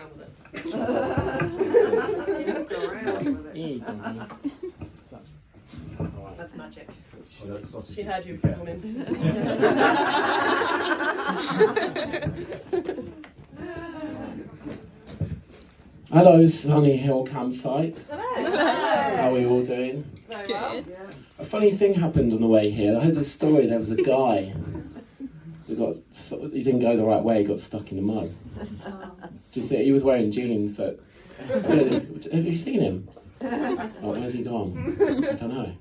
around with it. You walk around with it. That's magic. She heard you filming. Hello, Sunny Hill Campsite. Hello. How are we all doing? Very well. Good. Yeah. A funny thing happened on the way here. I heard this story. There was a guy who he didn't go the right way. He got stuck in the mud. Do you see it? He was wearing jeans. So, have you seen him? Oh, where's he gone? I don't know.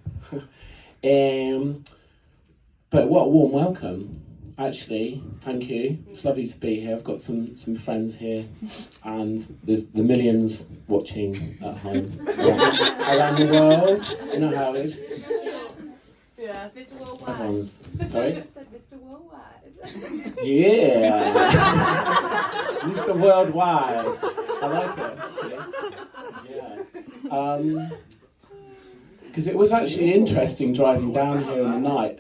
But what a warm welcome. Actually, thank you. It's lovely to be here. I've got some friends here, and there's the millions watching at home around the world. You know how it is. Yeah. Mr. Worldwide. Everyone's sorry. Said Mr. Worldwide. Yeah, Mr. Worldwide. I like it. Actually. Yeah. Because it was actually interesting driving down here in the night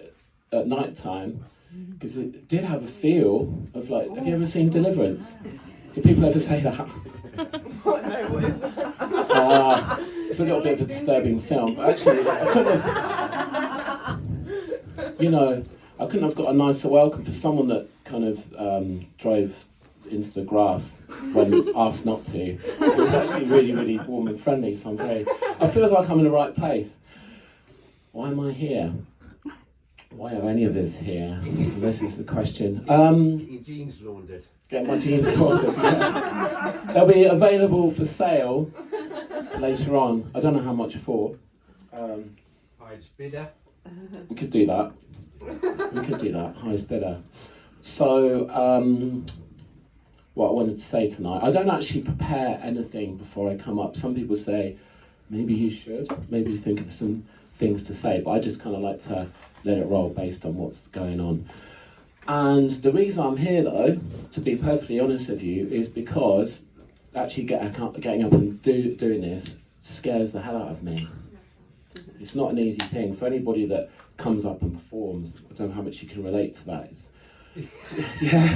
at night time. Because it did have a feel of like, have you ever seen Deliverance? Do people ever say that? What? No, what is that? It's a little bit of a disturbing film, but actually, I couldn't have got a nicer welcome for someone that kind of drove into the grass when asked not to. It was actually really, really warm and friendly, so I feel like I'm in the right place. Why am I here? Why are any of us here? This is the question. Your jeans laundered. Get my jeans sorted. They'll be available for sale later on. I don't know how much for. Highest bidder. We could do that. Highest bidder. So, what I wanted to say tonight. I don't actually prepare anything before I come up. Some people say, maybe you should. Maybe you think of some things to say, but I just kind of like to let it roll based on what's going on. And the reason I'm here, though, to be perfectly honest with you, is because actually getting up and doing this scares the hell out of me. It's not an easy thing. For anybody that comes up and performs, I don't know how much you can relate to that. Yeah.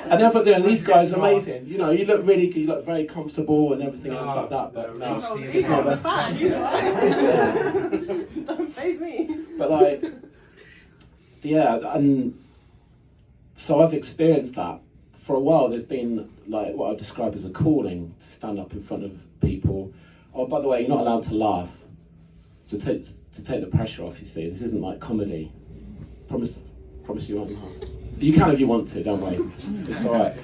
And everything, and these guys are amazing. You know, you look really good, you look very comfortable and everything else like that, but no, it's not the that. fan. Don't faze me. But like, yeah, and so I've experienced that. For a while there's been like what I describe as a calling to stand up in front of people. Oh, by the way, you're not allowed to laugh. To take the pressure off, you see. This isn't like comedy. Promise you won't laugh. You can if you want to, don't worry. It's alright.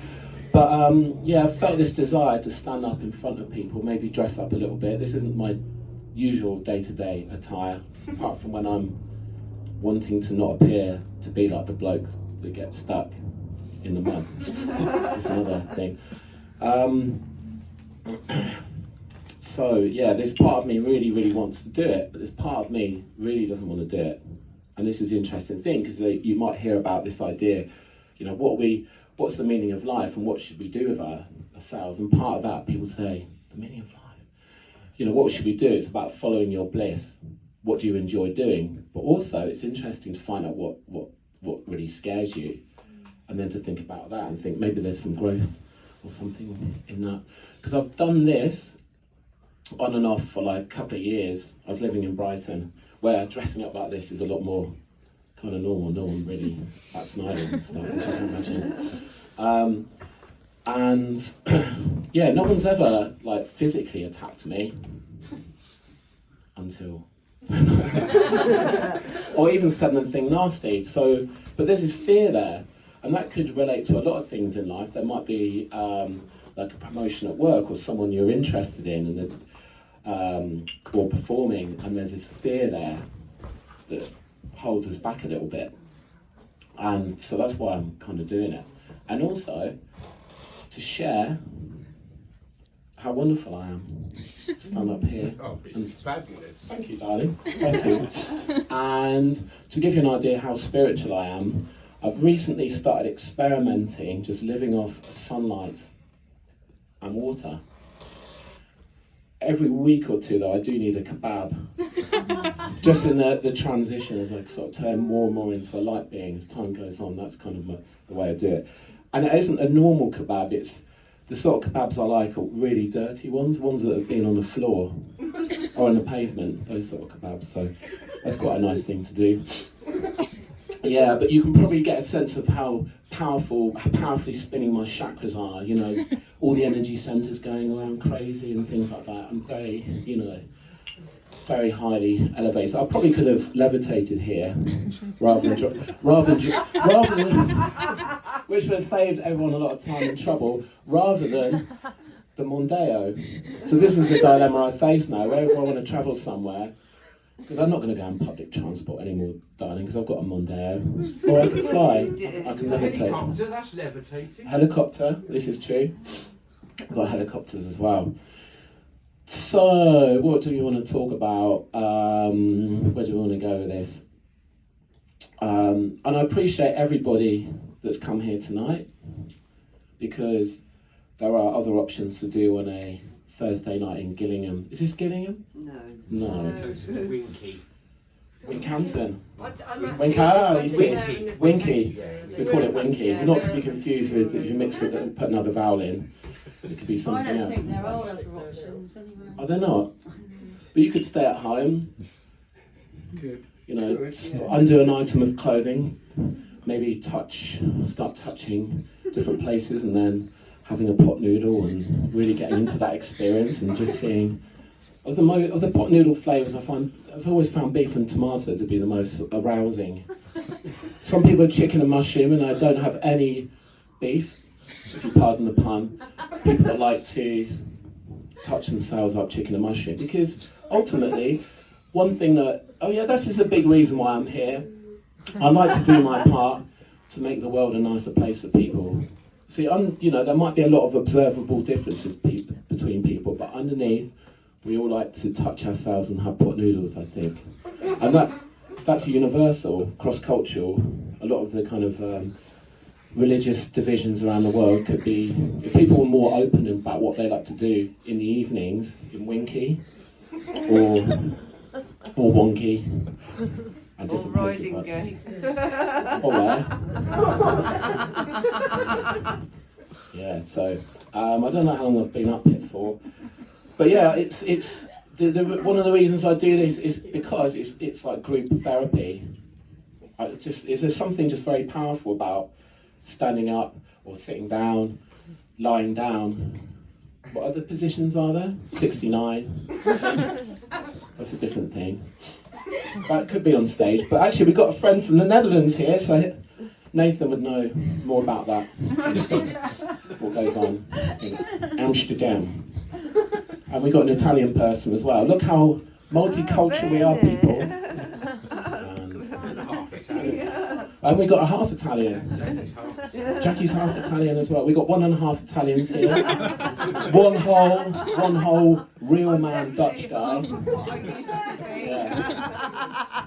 But yeah, I felt this desire to stand up in front of people, maybe dress up a little bit. This isn't my usual day-to-day attire, apart from when I'm wanting to not appear to be like the bloke that gets stuck in the mud. It's another thing. So yeah, this part of me really, really wants to do it, but this part of me really doesn't want to do it. And this is the interesting thing, because you might hear about this idea, you know, what's the meaning of life and what should we do with ourselves? And part of that, people say, the meaning of life. You know, what should we do? It's about following your bliss. What do you enjoy doing? But also, it's interesting to find out what really scares you, and then to think about that and think maybe there's some growth or something in that. Because I've done this on and off for like a couple of years. I was living in Brighton, where dressing up like this is a lot more kind of normal. No one really bats an eyelid and stuff, as you can imagine. And yeah, no one's ever like physically attacked me until, or even said anything nasty. So, but there's this fear there, and that could relate to a lot of things in life. There might be like a promotion at work or someone you're interested in, and there's or performing, and there's this fear there that holds us back a little bit. And so that's why I'm kind of doing it. And also to share how wonderful I am. Stand up here. Oh, it's fabulous. Thank you, darling. Thank you. And to give you an idea how spiritual I am, I've recently started experimenting just living off sunlight and water. Every week or two, though, I do need a kebab. Just in the transition, as I sort of turn more and more into a light being as time goes on, that's kind of the way I do it. And it isn't a normal kebab, it's the sort of kebabs I like are really dirty ones that have been on the floor or on the pavement, those sort of kebabs. So that's quite a nice thing to do. Yeah, but you can probably get a sense of how powerfully spinning my chakras are, you know, all the energy centers going around crazy and things like that. I'm very, you know, very highly elevated. So I probably could have levitated here rather than which would have saved everyone a lot of time and trouble, rather than the Mondeo. So this is the dilemma I face now. Wherever I want to travel somewhere, because I'm not going to go on public transport anymore, darling, because I've got a Mondeo. Or I can fly. I can levitate. Helicopter, that's levitating. Helicopter, this is true. I've got helicopters as well. So, what do we want to talk about? Where do we want to go with this? And I appreciate everybody that's come here tonight, because there are other options to do on a Thursday night in Gillingham. Is this Gillingham? No. No. Close to Winky. Wincanton. Winky. Winky. Yeah. So we call it Winky. Not to be confused with if you mix it and put another vowel in. It could be I something don't else. think there are other options anyway. Are there not? But you could stay at home. Good. You know, undo an item of clothing, maybe start touching different places, and then having a pot noodle and really getting into that experience and just seeing. Of the pot noodle flavours, I've always found beef and tomato to be the most arousing. Some people are chicken and mushroom, and I don't have any beef, if you pardon the pun. People that like to touch themselves up chicken and mushroom, because ultimately, one thing this is a big reason why I'm here. I like to do my part to make the world a nicer place for people. See, there might be a lot of observable differences between people, but underneath, we all like to touch ourselves and have pot noodles, I think. And that's universal, cross-cultural. A lot of the kind of religious divisions around the world could be, if people were more open about what they like to do in the evenings, in Winky, or Wonky, and different places like that. Or where? Yeah, so I don't know how long I've been up here for, but yeah, it's one of the reasons I do this is because it's like group therapy. There's something just very powerful about standing up or sitting down, lying down. What other positions are there? 69. That's a different thing. That could be on stage, but actually we've got a friend from the Netherlands here, so Nathan would know more about that. What goes on in Amsterdam. And we've got an Italian person as well. Look how multicultural we are, people. And we got a half Italian. Jackie's half Italian as well. We got 1.5 Italians here. One whole real man Dutch guy. Yeah.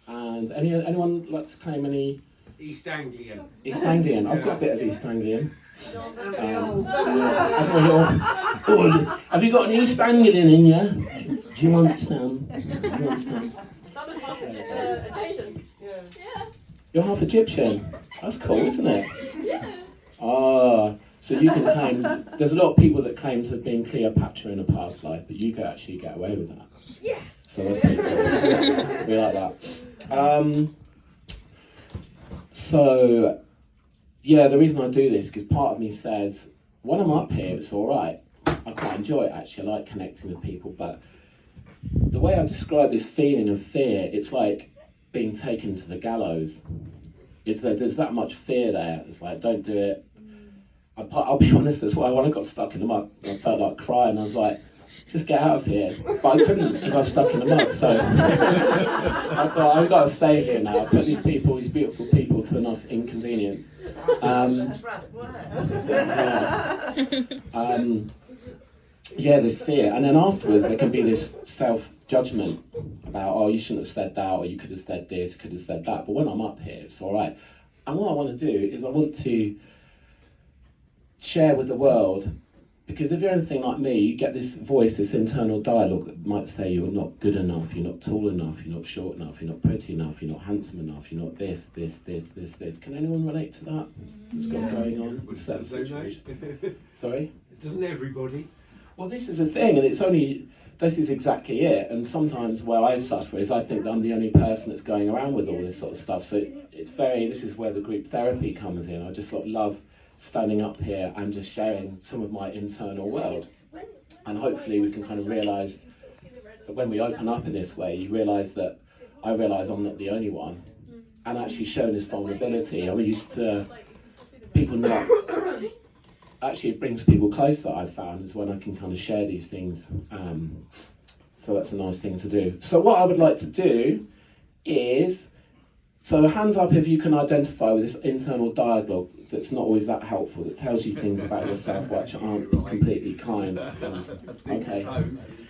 And anyone like to claim any? East Anglian. East Anglian. I've got a bit of East Anglian. Have you got an East Anglian in you? Do you want some? Some is half Egyptian. Yeah. You're half Egyptian. That's cool, isn't it? Yeah. Ah, so you can claim. There's a lot of people that claim to have been Cleopatra in a past life, but you could actually get away with that. Yes. So that's pretty cool. We like that. So, yeah, the reason I do this is because part of me says, when I'm up here, it's all right. I quite enjoy it, actually. I like connecting with people, but the way I describe this feeling of fear, it's like being taken to the gallows. There's that much fear there. It's like, don't do it. I'll be honest as well, when I got stuck in the mud, I felt like crying. I was like, just get out of here. But I couldn't because I was stuck in the mud. So I thought, I've got to stay here now. I've put these beautiful people, to enough inconvenience. Yeah, there's fear. And then afterwards, there can be this self-judgment about, oh, you shouldn't have said that, or you could have said this, could have said that. But when I'm up here, it's all right. And what I want to do is I want to share with the world, because if you're anything like me, you get this voice, this internal dialogue that might say you're not good enough, you're not tall enough, you're not short enough, you're not pretty enough, you're not handsome enough, you're not this. Can anyone relate to that? What's got going on? Sorry? Doesn't everybody? Well, this is a thing, and this is exactly it. And sometimes where I suffer is I think I'm the only person that's going around with all this sort of stuff. So this is where the group therapy comes in. I just sort of love standing up here and just sharing some of my internal world. And hopefully we can kind of realise that when we open up in this way, I realise I'm not the only one. And actually showing this vulnerability, I'm used to people not... Actually, it brings people closer, I've found, is when I can kind of share these things. So that's a nice thing to do. So what I would like to do is... So hands up if you can identify with this internal dialogue that's not always that helpful, that tells you things about yourself which aren't completely kind. Okay.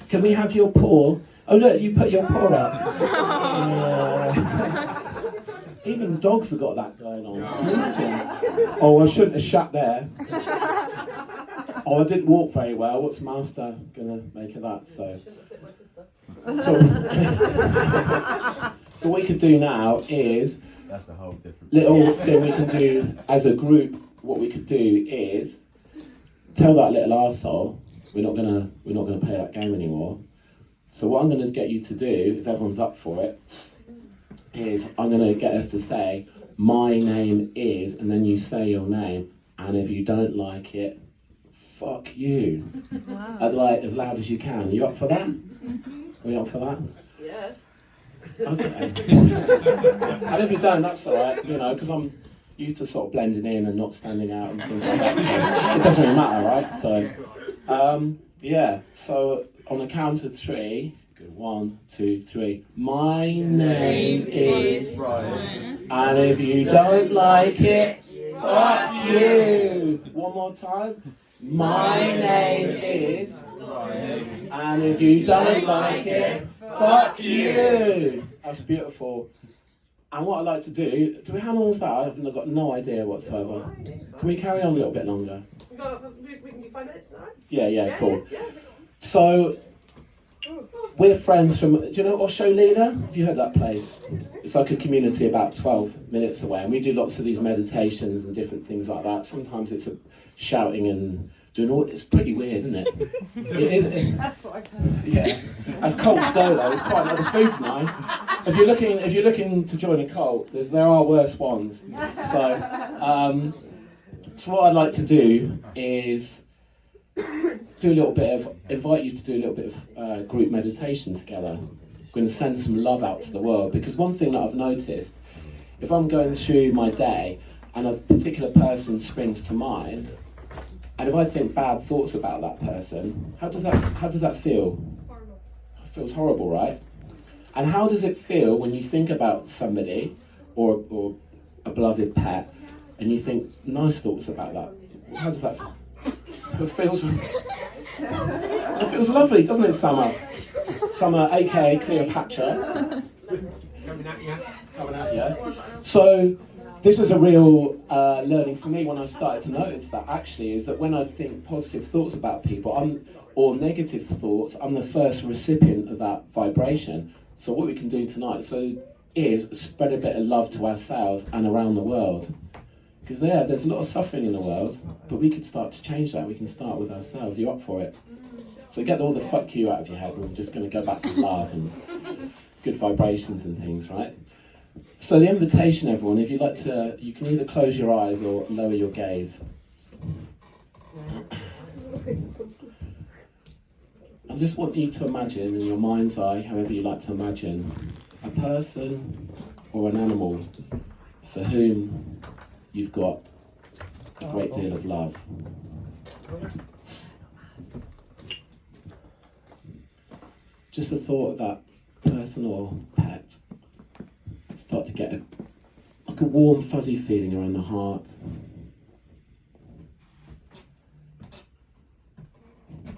Can we have your paw? Oh look, you put your paw up. Even dogs have got that going on. Oh, I shouldn't have shat there. Oh, I didn't walk very well. What's Master gonna make of that? So what we could do now is That's a whole different little thing we can do as a group. What we could do is tell that little arsehole we're not gonna play that game anymore. So what I'm gonna get you to do, if everyone's up for it, is I'm gonna get us to say my name is, and then you say your name, and if you don't like it, fuck you. Wow. As loud as you can. You up for that? Are we up for that? Yeah. Okay. And if you don't, that's all right, because I'm used to sort of blending in and not standing out and things like that. So it doesn't really matter, right? So, So on a count of three, good, 1, 2, 3. My name is Brian. and if you don't like it, fuck you. One more time. My name is Brian. and if you don't like it, fuck you. That's beautiful. And what I'd like to do we, how long was that? I've got no idea whatsoever. Can we carry on a little bit longer? We can do 5 minutes now. Yeah, cool. Yeah. So, we're friends from, do you know Osho Leela? Have you heard that place? It's like a community about 12 minutes away, and we do lots of these meditations and different things like that. Sometimes it's shouting and doing all, it's pretty weird, isn't it? It is. That's what I've heard. Yeah. As cults go though, it's quite nice. The food's nice. If you're looking to join a cult, there are worse ones. So what I'd like to do is invite you to do a little bit of group meditation together. We're going to send some love out to the world, because one thing that I've noticed, if I'm going through my day and a particular person springs to mind, and if I think bad thoughts about that person, how does that feel? Horrible. It feels horrible, right? And how does it feel when you think about somebody or a beloved pet and you think nice thoughts about that? How does that feel? It feels lovely, doesn't it, Summer? Summer, aka Cleopatra. Coming at you. Coming at you. So this was a real learning for me when I started to notice that actually, is that when I think positive thoughts about people, or negative thoughts, I'm the first recipient of that vibration. So what we can do tonight is spread a bit of love to ourselves and around the world. Because there's a lot of suffering in the world, but we could start to change that. We can start with ourselves. Are you up for it? So get all the fuck you out of your head, and we're just going to go back to love and good vibrations and things, right? So the invitation, everyone, if you'd like to, you can either close your eyes or lower your gaze. I just want you to imagine in your mind's eye, however you like to imagine, a person or an animal for whom you've got a great deal of love. Just the thought of that person or pet start to get a warm fuzzy feeling around the heart.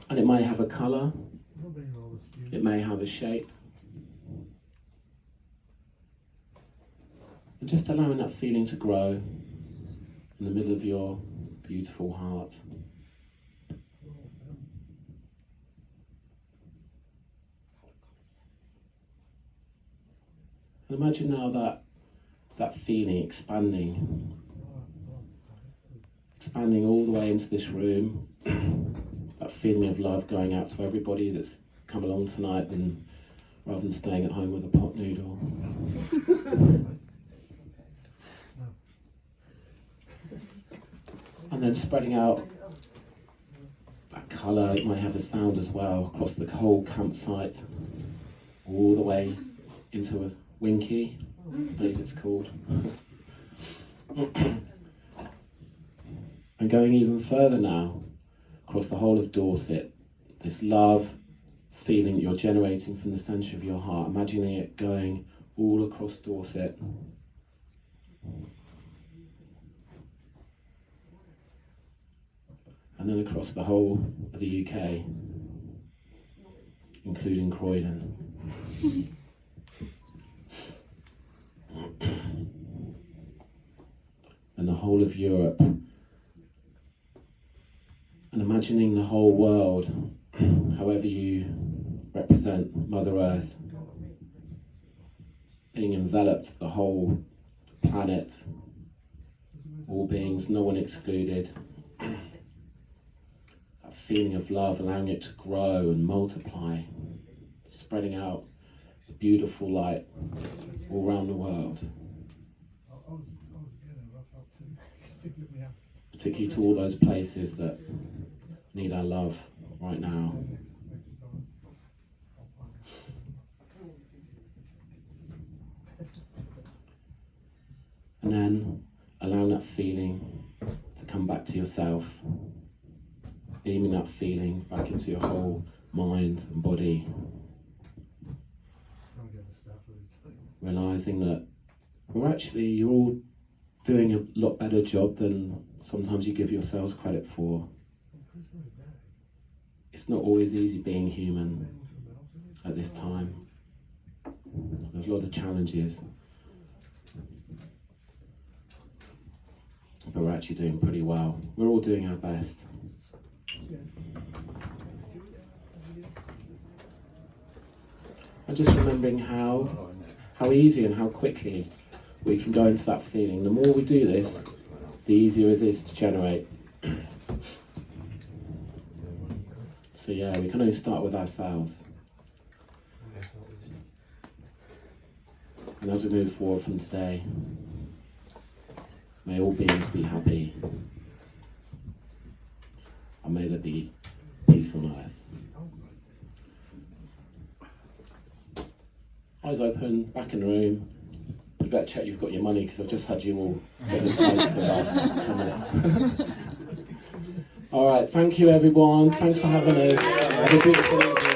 And it may have a colour, it may have a shape. And just allowing that feeling to grow in the middle of your beautiful heart. And imagine now that feeling expanding all the way into this room. feeling of love going out to everybody that's come along tonight, rather than staying at home with a pot noodle. And then spreading out that colour, it might have a sound as well, across the whole campsite, all the way into a Winky, I believe it's called. And going even further now, across the whole of Dorset, this love feeling that you're generating from the centre of your heart, imagining it going all across Dorset. And then across the whole of the UK, including Croydon. And the whole of Europe. And imagining the whole world, however you represent Mother Earth, being enveloped, the whole planet, all beings, no one excluded. That feeling of love, allowing it to grow and multiply, spreading out the beautiful light all around the world. Particularly to all those places that need our love right now. And then allowing that feeling to come back to yourself, beaming that feeling back into your whole mind and body, realising that you're all doing a lot better job than sometimes you give yourselves credit for. It's not always easy being human at this time. There's a lot of challenges. But we're actually doing pretty well. We're all doing our best. And just remembering how easy and how quickly we can go into that feeling. The more we do this, the easier it is to generate. So yeah, we can only start with ourselves. And as we move forward from today, may all beings be happy. And may there be peace on earth. Eyes open, back in the room. You better check you've got your money, because I've just had you all hypnotised for the last 10 minutes. All right, thank you everyone. Thanks for having us. Have a beautiful evening.